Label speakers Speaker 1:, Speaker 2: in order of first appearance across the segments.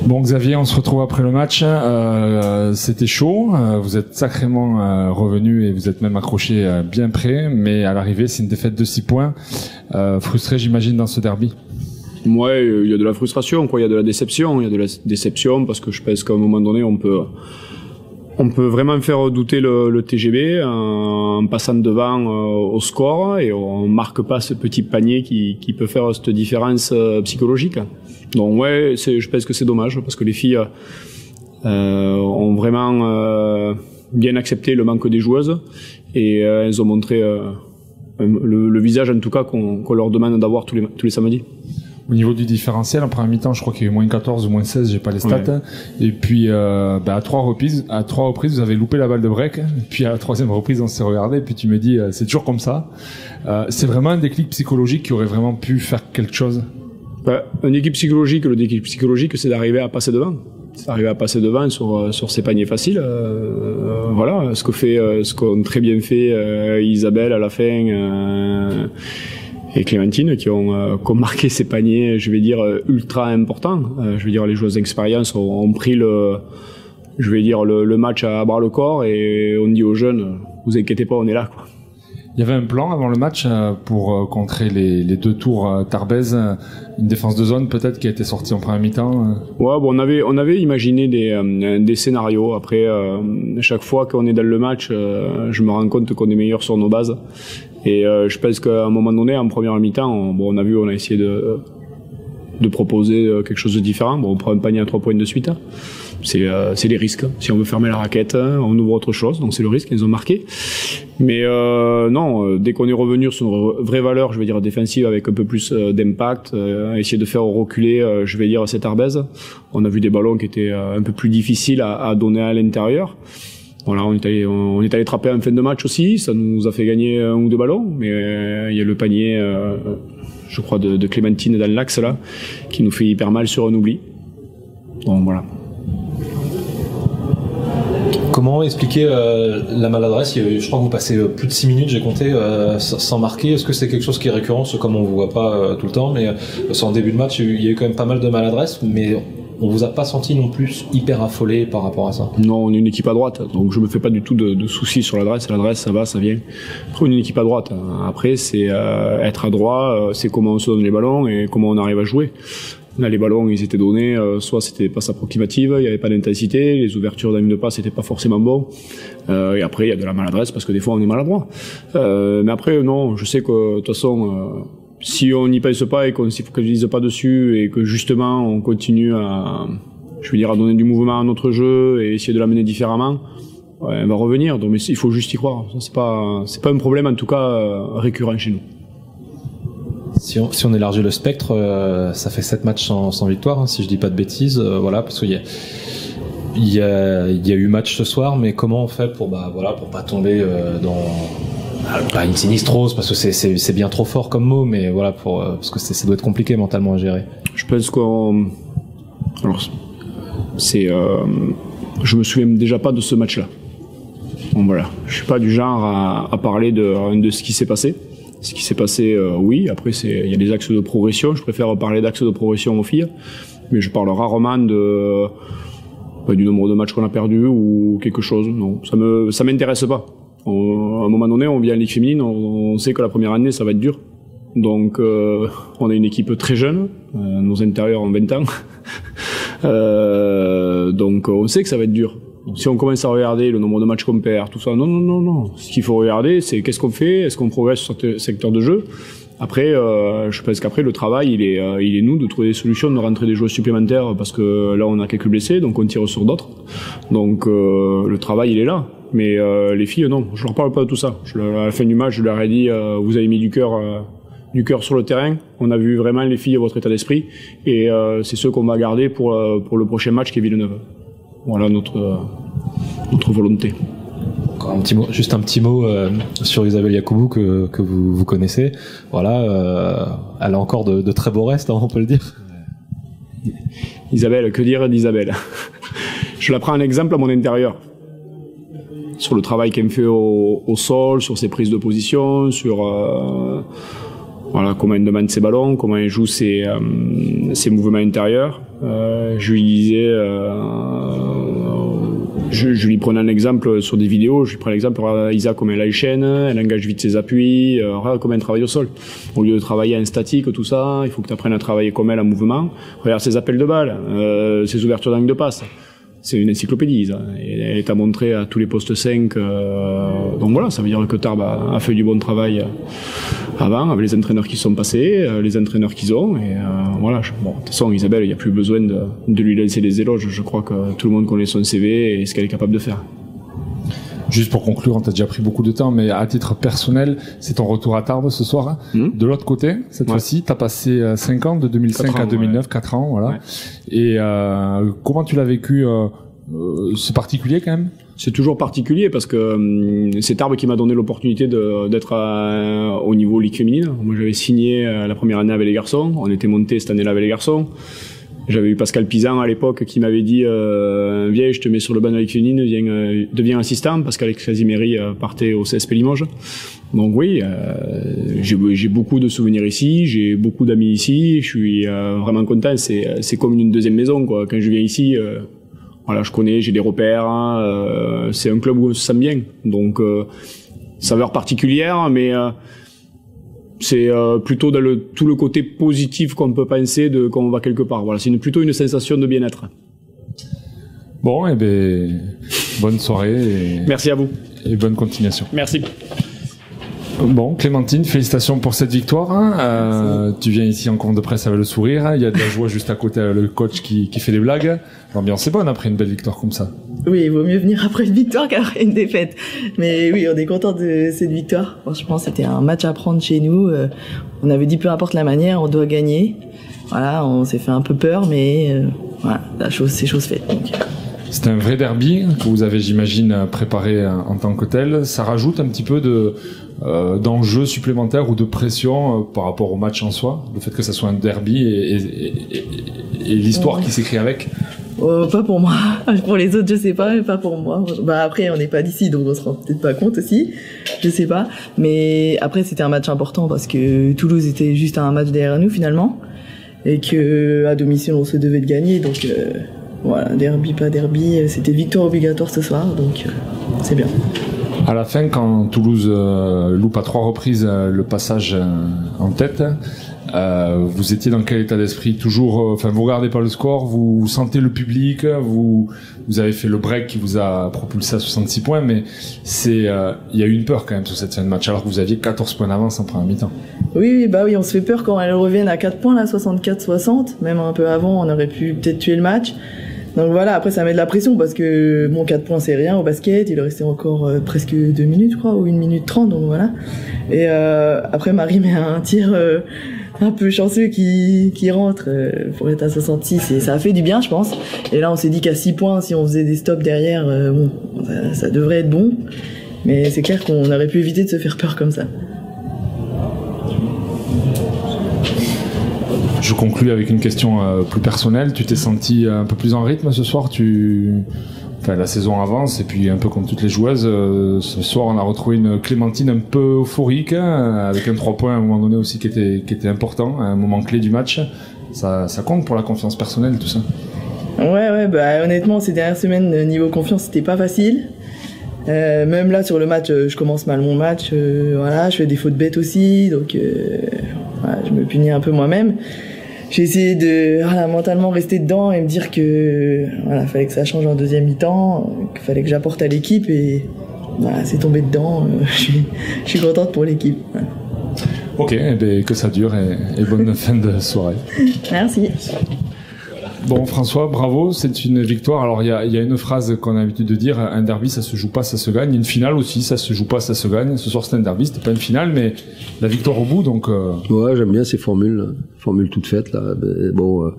Speaker 1: Bon Xavier, on se retrouve après le match. C'était chaud. Vous êtes sacrément revenu et vous êtes même accroché bien près. Mais à l'arrivée, c'est une défaite de 6 points. Frustré, j'imagine, dans ce derby.
Speaker 2: Ouais, il y a de la frustration, quoi. Il y a de la déception. Il y a de la déception parce que je pense qu'à un moment donné, on peut vraiment faire douter le TGB en passant devant au score et on marque pas ce petit panier qui peut faire cette différence psychologique. Donc ouais, je pense que c'est dommage parce que les filles ont vraiment bien accepté le manque des joueuses et elles ont montré le visage en tout cas qu'on leur demande d'avoir tous les samedis.
Speaker 1: Au niveau du différentiel, en première mi-temps, je crois qu'il y a eu moins 14 ou moins 16, j'ai pas les stats. Ouais. Et puis, à trois reprises, vous avez loupé la balle de break. Et puis, à la troisième reprise, on s'est regardé. Et puis, tu me dis, c'est toujours comme ça. C'est vraiment un déclic psychologique qui aurait vraiment pu faire quelque chose.
Speaker 2: Un déclic psychologique, le déclic psychologique, c'est d'arriver à passer devant. C'est d'arriver à passer devant sur ces paniers faciles. Voilà, ce qu'ont très bien fait Isabelle à la fin. Et Clémentine qui ont marqué ces paniers, je vais dire ultra importants. Je veux dire les joueuses d'expérience ont pris le match à bras le corps et on dit aux jeunes, vous inquiétez pas, on est là, quoi.
Speaker 1: Il y avait un plan avant le match pour contrer les deux tours Tarbes, une défense de zone peut-être qui a été sortie en première mi-temps.
Speaker 2: Ouais, bon, on avait imaginé des scénarios. Après, chaque fois qu'on est dans le match, je me rends compte qu'on est meilleur sur nos bases. Et je pense qu'à un moment donné, en première mi-temps, on a essayé de proposer quelque chose de différent. Bon, on prend un panier à 3 points de suite. C'est les risques. Si on veut fermer la raquette, on ouvre autre chose. Donc c'est le risque, ils ont marqué. Mais non, dès qu'on est revenu sur nos vraies valeurs, je vais dire défensive avec un peu plus d'impact, essayer de faire reculer, je vais dire cette Arbez. On a vu des ballons qui étaient un peu plus difficiles à donner à l'intérieur. Voilà, on est allé trapper en fin de match aussi, ça nous a fait gagner 1 ou 2 ballons, mais il y a le panier, je crois, de Clémentine dans l'axe là, qui nous fait hyper mal sur un oubli. Donc voilà.
Speaker 3: Comment expliquer la maladresse? Je crois que vous passez plus de 6 minutes, j'ai compté, sans marquer. Est-ce que c'est quelque chose qui est récurrent? Comme on ne vous voit pas tout le temps, mais en début de match, il y a eu quand même pas mal de maladresse, mais on vous a pas senti non plus hyper affolé par rapport à ça?
Speaker 2: Non, on est une équipe à droite, donc je me fais pas du tout de soucis sur l'adresse. L'adresse, ça va, ça vient. Après, on est une équipe à droite. Après, c'est être à droite, c'est comment on se donne les ballons et comment on arrive à jouer. Là, les ballons, ils étaient donnés, soit c'était passe approximative, il y avait pas d'intensité, les ouvertures d'un de passe c'était pas forcément bon. Et après, il y a de la maladresse parce que des fois on est maladroit. Mais après, non, je sais que de toute façon, si on n'y pense pas et qu'on s'y focalise pas dessus et que justement on continue à donner du mouvement à notre jeu et essayer de l'amener différemment, ouais, on va revenir. Donc, mais il faut juste y croire. C'est pas un problème en tout cas récurrent chez nous.
Speaker 3: Si on élargit le spectre, ça fait 7 matchs sans victoire, hein, si je dis pas de bêtises, voilà, parce qu'il y a eu match ce soir, mais comment on fait pour pas tomber dans pas une sinistrose, parce que c'est bien trop fort comme mot, mais voilà, parce que ça doit être compliqué mentalement à gérer.
Speaker 2: Je pense je me souviens déjà pas de ce match-là. Bon, voilà, je suis pas du genre à parler de ce qui s'est passé. Ce qui s'est passé, oui. Après, il y a des axes de progression. Je préfère parler d'axes de progression aux filles, mais je parle rarement du nombre de matchs qu'on a perdu ou quelque chose. Non, ça m'intéresse pas. À un moment donné, on vient en Ligue féminine, on sait que la première année, ça va être dur. Donc, on a une équipe très jeune. Nos intérieurs ont 20 ans. Donc, on sait que ça va être dur. Donc, si on commence à regarder le nombre de matchs qu'on perd, tout ça, non. Ce qu'il faut regarder, c'est qu'est-ce qu'on fait, est-ce qu'on progresse sur ce secteur de jeu. Après, je pense qu'après, le travail, il est nous de trouver des solutions, de rentrer des joueurs supplémentaires parce que là, on a quelques blessés, donc on tire sur d'autres. Donc, le travail, il est là. Mais les filles, non, je leur parle pas de tout ça. À la fin du match, je leur ai dit, vous avez mis du cœur sur le terrain. On a vu vraiment les filles, votre état d'esprit, et c'est ce qu'on va garder pour le prochain match qui est Villeneuve. Voilà notre volonté.
Speaker 3: Juste un petit mot sur Isabelle Yacoubou que vous connaissez. Voilà, elle a encore de très beaux restes, hein, on peut le dire.
Speaker 2: Isabelle, que dire d'Isabelle? Je la prends en exemple à mon intérieur. Sur le travail qu'elle me fait au sol, sur ses prises de position, sur voilà, comment il demande ses ballons, comment il joue ses mouvements intérieurs. Je lui disais, je lui prenais un exemple sur des vidéos, je lui prenais l'exemple, Isa, comment elle enchaîne, elle engage vite ses appuis, regarde comment elle travaille au sol. Au lieu de travailler en statique, tout ça, il faut que tu apprennes à travailler comme elle en mouvement. Regarde ses appels de balle, ses ouvertures d'angle de passe. C'est une encyclopédie, ça. Elle t'a montré à tous les postes 5. Donc voilà, ça veut dire que Tarbes a fait du bon travail avant, avec les entraîneurs qui sont passés, les entraîneurs qu'ils ont. Et voilà, bon, de toute façon, Isabelle, il n'y a plus besoin de lui laisser des éloges. Je crois que tout le monde connaît son CV et ce qu'elle est capable de faire.
Speaker 1: Juste pour conclure, on t'a déjà pris beaucoup de temps, mais à titre personnel, c'est ton retour à Tarbes ce soir. De l'autre côté, cette fois-ci, t'as passé 5 ans, de 2005 à 2009, 4 ans, voilà. Ouais. Et comment tu l'as vécu c'est particulier quand même?
Speaker 2: C'est toujours particulier parce que c'est Tarbes qui m'a donné l'opportunité d'être au niveau Ligue féminine. Moi, j'avais signé la première année avec les garçons. On était monté cette année-là avec les garçons. J'avais eu Pascal Pizan à l'époque qui m'avait dit viens, je te mets sur le banc de la Ligue féminine, deviens assistant, parce qu'Alex Casimiri partait au CSP Limoges. Donc oui, j'ai beaucoup de souvenirs ici, j'ai beaucoup d'amis ici, je suis vraiment content. C'est comme une deuxième maison, quoi. Quand je viens ici, voilà, je connais, j'ai des repères. C'est un club où on se sent bien. Donc saveur particulière, mais c'est plutôt dans tout le côté positif qu'on peut penser quand on va quelque part. Voilà, c'est plutôt une sensation de bien-être.
Speaker 1: Bon, et ben bonne soirée.
Speaker 2: Merci à vous.
Speaker 1: Et bonne continuation.
Speaker 2: Merci.
Speaker 1: Bon, Clémentine, félicitations pour cette victoire. Tu viens ici en compte de presse avec le sourire. Il y a de la joie juste à côté, le coach qui fait des blagues. L'ambiance est bonne après une belle victoire comme ça.
Speaker 4: Oui, il vaut mieux venir après une victoire qu'après une défaite. Mais oui, on est content de cette victoire. Franchement, c'était un match à prendre chez nous. On avait dit peu importe la manière, on doit gagner. Voilà, on s'est fait un peu peur, mais voilà, c'est chose faite. Donc.
Speaker 1: C'est un vrai derby que vous avez, j'imagine, préparé en tant que tel. Ça rajoute un petit peu d'enjeux supplémentaires ou de pression par rapport au match en soi, le fait que ça soit un derby et l'histoire qui s'écrit avec.
Speaker 4: Pas pour moi. Pour les autres, je sais pas, mais pas pour moi. Bah après, on n'est pas d'ici, donc on se rend peut-être pas compte aussi. Je sais pas. Mais après, c'était un match important parce que Toulouse était juste un match derrière nous finalement, et que à domicile, on se devait de gagner. Donc voilà, derby, pas derby, c'était victoire obligatoire ce soir, donc c'est bien.
Speaker 1: À la fin, quand Toulouse loupe à 3 reprises le passage en tête, vous étiez dans quel état d'esprit? Toujours, vous regardez pas le score, vous sentez le public, vous avez fait le break qui vous a propulsé à 66 points, mais il y a eu une peur quand même sur cette fin de match, alors que vous aviez 14 points d'avance en première mi-temps.
Speaker 4: Oui, on se fait peur quand elles reviennent à 4 points, là, 64-60, même un peu avant, on aurait pu peut-être tuer le match. Donc voilà, après ça met de la pression parce que 4 points c'est rien au basket, il restait encore presque 2 minutes je crois, ou 1 minute 30, donc voilà. Et après Marie met un tir un peu chanceux qui rentre pour être à 66 et ça a fait du bien je pense. Et là on s'est dit qu'à 6 points, si on faisait des stops derrière, ça devrait être bon. Mais c'est clair qu'on aurait pu éviter de se faire peur comme ça.
Speaker 1: Je conclue avec une question plus personnelle. Tu t'es senti un peu plus en rythme ce soir? La saison avance et puis un peu comme toutes les joueuses, ce soir on a retrouvé une Clémentine un peu euphorique, avec un 3 points à un moment donné aussi qui était important, un moment clé du match. Ça compte pour la confiance personnelle tout ça? Ouais,
Speaker 4: honnêtement ces dernières semaines niveau confiance c'était pas facile. Même là sur le match, je commence mal mon match, voilà, je fais des fautes bêtes aussi, donc je me punis un peu moi-même. J'ai essayé de mentalement rester dedans et me dire que fallait que ça change en deuxième mi-temps, qu'il fallait que j'apporte à l'équipe et c'est tombé dedans. Je suis contente pour l'équipe. Voilà.
Speaker 1: Ok, que ça dure et bonne fin de soirée.
Speaker 4: Merci.
Speaker 1: Bon François, bravo, c'est une victoire. Alors il y a une phrase qu'on a l'habitude de dire, un derby ça se joue pas, ça se gagne. Une finale aussi, ça se joue pas, ça se gagne. Ce soir c'était un derby, c'était pas une finale, mais la victoire au bout, donc.
Speaker 5: Ouais, j'aime bien ces formules toutes faites là. Mais bon.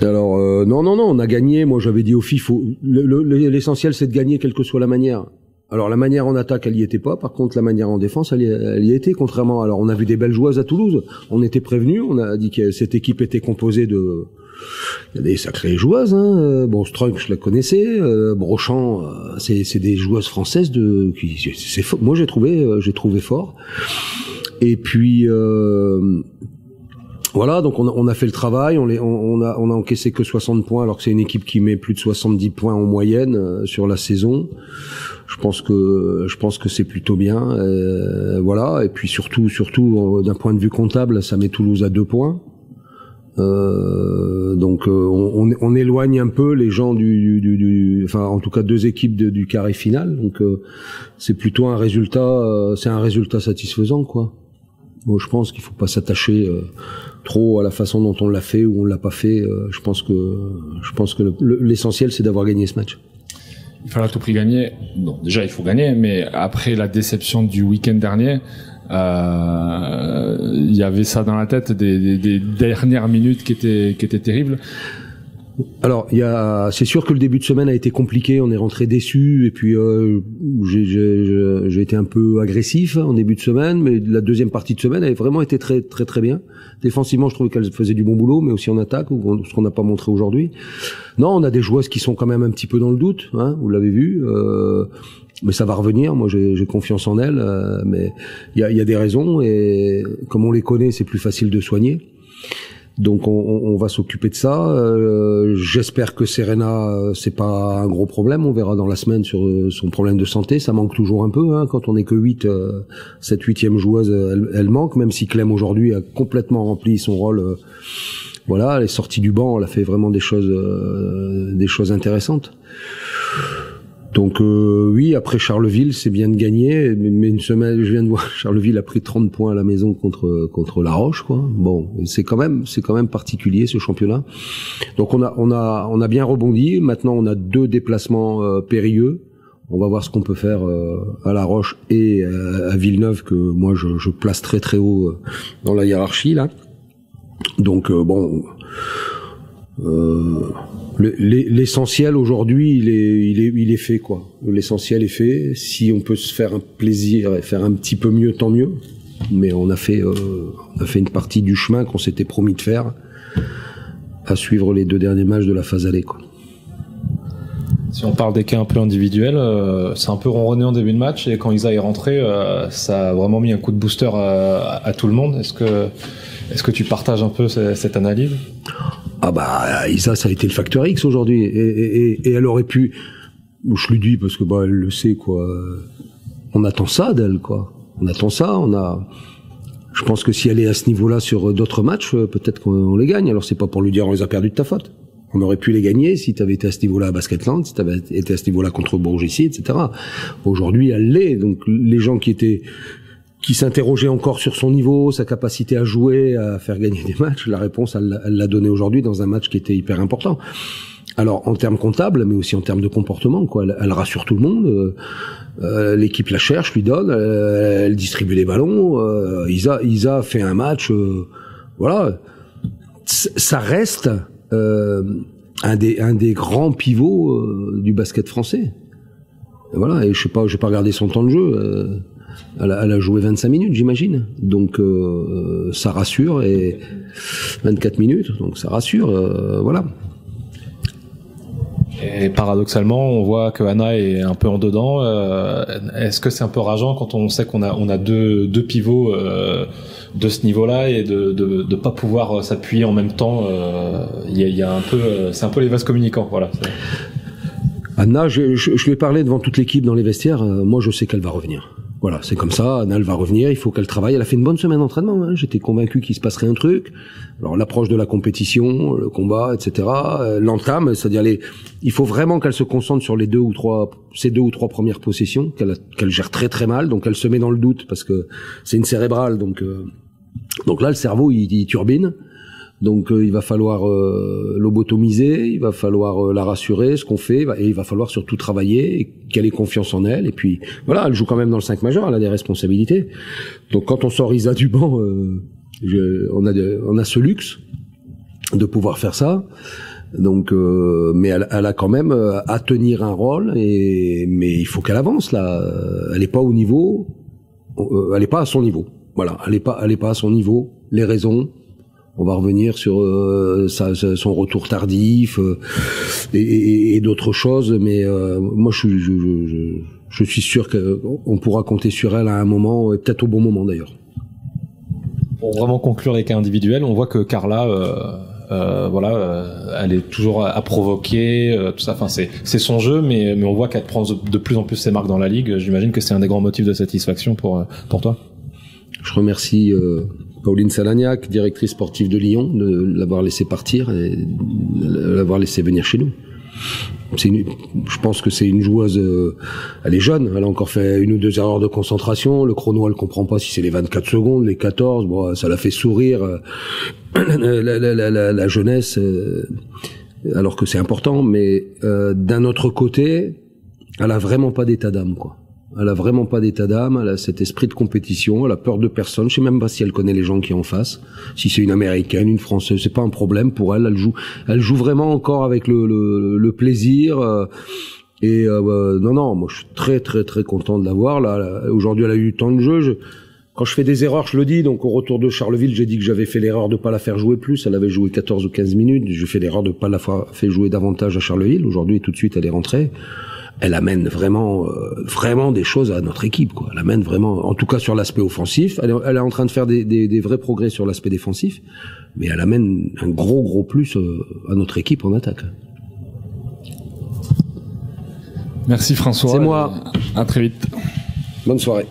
Speaker 5: Alors non, on a gagné. Moi j'avais dit au FIF, l'essentiel c'est de gagner quelle que soit la manière. Alors la manière en attaque elle y était pas, par contre la manière en défense elle y était, contrairement. Alors on a vu des belles joueuses à Toulouse, on était prévenus, on a dit que cette équipe était composée de. Il y a des sacrées joueuses, hein. Bon, Strunk, je la connaissais. Brochant, c'est des joueuses françaises moi j'ai trouvé fort. Et puis voilà, donc on a fait le travail, on a encaissé que 60 points alors que c'est une équipe qui met plus de 70 points en moyenne sur la saison. Je pense que c'est plutôt bien, voilà. Et puis surtout d'un point de vue comptable, ça met Toulouse à 2 points. Donc on éloigne un peu les gens enfin en tout cas 2 équipes du carré final. Donc c'est plutôt un résultat satisfaisant, quoi. Bon, je pense qu'il faut pas s'attacher trop à la façon dont on l'a fait ou on l'a pas fait. Je pense que l'essentiel c'est d'avoir gagné ce match.
Speaker 1: Il fallait à tout prix gagner. Bon, déjà il faut gagner, mais après la déception du week-end dernier, il y avait ça dans la tête, des dernières minutes qui étaient terribles.
Speaker 5: Alors, c'est sûr que le début de semaine a été compliqué, on est rentré déçu, et puis j'ai été un peu agressif en début de semaine, mais la deuxième partie de semaine avait vraiment été très très très bien. Défensivement, je trouvais qu'elle faisait du bon boulot, mais aussi en attaque, ce qu'on n'a pas montré aujourd'hui. Non, on a des joueuses qui sont quand même un petit peu dans le doute, hein, vous l'avez vu. Mais ça va revenir. Moi, j'ai confiance en elles. Mais il y a des raisons, et comme on les connaît, c'est plus facile de soigner. Donc, on va s'occuper de ça. J'espère que Serena, c'est pas un gros problème. On verra dans la semaine sur son problème de santé. Ça manque toujours un peu, hein. Quand on est que cette 8e joueuse, elle manque. Même si Clem aujourd'hui a complètement rempli son rôle. Voilà, elle est sortie du banc. Elle a fait vraiment des choses intéressantes. Donc oui, après Charleville, c'est bien de gagner, mais une semaine, je viens de voir, Charleville a pris 30 points à la maison contre La Roche, quoi. Bon, c'est quand même particulier ce championnat. Donc on a bien rebondi. Maintenant, on a 2 déplacements périlleux. On va voir ce qu'on peut faire à La Roche et à Villeneuve, que moi je place très très haut dans la hiérarchie là. Donc bon. L'essentiel aujourd'hui, il est fait, quoi. L'essentiel est fait. Si on peut se faire un plaisir et faire un petit peu mieux, tant mieux. Mais on a fait une partie du chemin qu'on s'était promis de faire, à suivre les 2 derniers matchs de la phase aller, quoi.
Speaker 3: Si on parle des cas un peu individuels, c'est un peu ronronné en début de match, et quand Isa est rentré, ça a vraiment mis un coup de booster à tout le monde. Est-ce que tu partages un peu cette analyse?
Speaker 5: Ah bah Isa, ça a été le facteur X aujourd'hui, et elle aurait pu, je lui dis parce que bah elle le sait, quoi. On attend ça d'elle, quoi. On attend ça. Je pense que si elle est à ce niveau-là sur d'autres matchs, peut-être qu'on les gagne. Alors c'est pas pour lui dire on les a perdus de ta faute. On aurait pu les gagner si tu avais été à ce niveau-là à Basketland, si tu avais été à ce niveau-là contre Bourg-Gissi, etc. Aujourd'hui, elle l'est. Donc les gens qui s'interrogeait encore sur son niveau, sa capacité à jouer, à faire gagner des matchs, la réponse, elle l'a donnée aujourd'hui dans un match qui était hyper important. Alors, en termes comptables, mais aussi en termes de comportement, quoi. Elle rassure tout le monde. L'équipe la cherche, lui donne, elle distribue les ballons. Isa fait un match, voilà. Ça reste un des grands pivots du basket français. Et voilà. Et j'ai pas regardé son temps de jeu. Elle a joué 25 minutes, j'imagine. Donc ça rassure, et 24 minutes, donc ça rassure, voilà.
Speaker 3: Et paradoxalement, on voit que Anna est un peu en dedans. Est-ce que c'est un peu rageant quand on sait qu'on a deux pivots de ce niveau-là, et de pas pouvoir s'appuyer en même temps? Il y a un peu, c'est un peu les vases communicants, voilà.
Speaker 5: Anna, je lui ai parlé devant toute l'équipe dans les vestiaires. Moi, je sais qu'elle va revenir. Voilà, c'est comme ça. Anna, elle va revenir. Il faut qu'elle travaille. Elle a fait une bonne semaine d'entraînement, hein. J'étais convaincu qu'il se passerait un truc. Alors, l'approche de la compétition, le combat, etc. L'entame, c'est-à-dire il faut vraiment qu'elle se concentre sur ces 2 ou 3 premières possessions qu'elle gère très très mal. Donc, elle se met dans le doute parce que c'est une cérébrale. Donc là, le cerveau, il turbine. Donc il va falloir lobotomiser, il va falloir la rassurer, ce qu'on fait, et il va falloir surtout travailler, et qu'elle ait confiance en elle. Et puis voilà, elle joue quand même dans le 5 majeur, elle a des responsabilités. Donc quand on sort Isa du banc, on a ce luxe de pouvoir faire ça. Donc mais elle a quand même à tenir un rôle, mais il faut qu'elle avance là. Elle est pas au niveau, elle est pas à son niveau. Voilà, elle est pas à son niveau. Les raisons. On va revenir sur son retour tardif et d'autres choses, mais moi je suis sûr qu'on pourra compter sur elle à un moment, et peut-être au bon moment d'ailleurs.
Speaker 3: Pour vraiment conclure les cas individuels, on voit que Carla, elle est toujours à provoquer, tout ça. Enfin, c'est son jeu, mais on voit qu'elle prend de plus en plus ses marques dans la ligue. J'imagine que c'est un des grands motifs de satisfaction pour toi.
Speaker 5: Je remercie Pauline Salagnac, directrice sportive de Lyon, de l'avoir laissé partir et de l'avoir laissé venir chez nous. Je pense que c'est une joueuse, elle est jeune, elle a encore fait 1 ou 2 erreurs de concentration, le chrono elle comprend pas si c'est les 24 secondes, les 14, bon, ça la fait sourire, la jeunesse, alors que c'est important, mais d'un autre côté, elle a vraiment pas d'état d'âme, quoi. Elle a vraiment pas d'état d'âme, elle a cet esprit de compétition, elle a peur de personne, je sais même pas si elle connaît les gens qui en face, si c'est une américaine, une française, c'est pas un problème pour elle, elle joue vraiment encore avec le plaisir, non, moi je suis très très très content de la voir, là, aujourd'hui elle a eu tant de jeu, quand je fais des erreurs, je le dis, donc au retour de Charleville, j'ai dit que j'avais fait l'erreur de pas la faire jouer plus, elle avait joué 14 ou 15 minutes, j'ai fait l'erreur de pas la faire jouer davantage à Charleville, aujourd'hui tout de suite elle est rentrée. Elle amène vraiment des choses à notre équipe, quoi. Elle amène vraiment, en tout cas sur l'aspect offensif. Elle est en train de faire des vrais progrès sur l'aspect défensif, mais elle amène un gros plus à notre équipe en attaque.
Speaker 1: Merci François.
Speaker 5: C'est moi.
Speaker 1: À très vite.
Speaker 5: Bonne soirée.